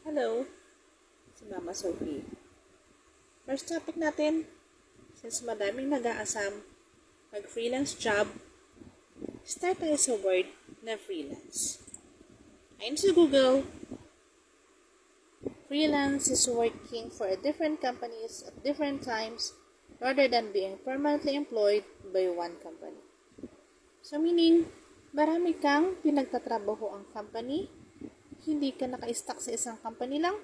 Hello, si Mama Sophie. First topic natin, since madaming nag-aasam mag-freelance job, start tayo sa word na freelance. Ayon sa Google, freelance is working for different companies at different times rather than being permanently employed by one company. So meaning, marami kang pinagtatrabaho ang company, hindi ka naka-stuck sa isang company lang,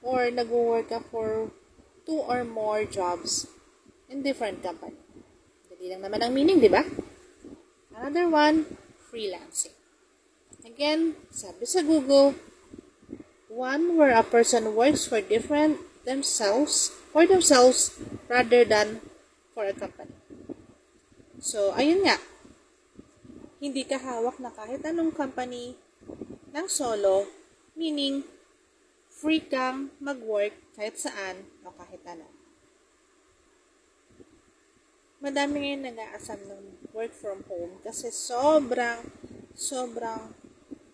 or nag-work ka for 2 or more jobs in different company. Dali lang naman ang meaning, di ba? Another one, freelancing. Again, sabi sa Google, one where a person works for themselves rather than for a company. So, ayun nga. Hindi ka hawak na kahit anong company ng solo, meaning free kang mag-work kahit saan o kahit ano. Madami ngayon nag-aasam ng work from home kasi sobrang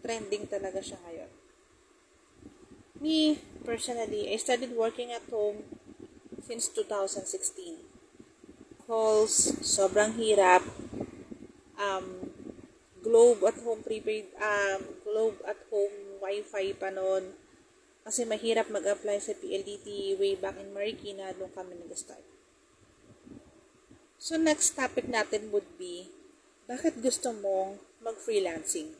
trending talaga siya ngayon. Me, personally, I started working at home since 2016. Calls, sobrang hirap. Globe at home Wi-Fi pa noon. Kasi mahirap mag-apply sa PLDT way back in Marikina, doon kami nag-start. So next topic natin would be, bakit gusto mong mag-freelancing?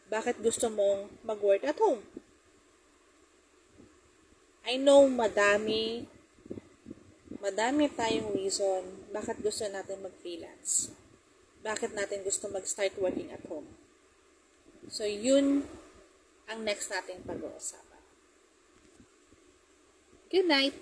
Bakit gusto mong mag-work at home? I know madami tayong reason bakit gusto natin mag-freelance. Bakit natin gusto mag-start working at home. So yun ang next nating pag-uusapan. Good night!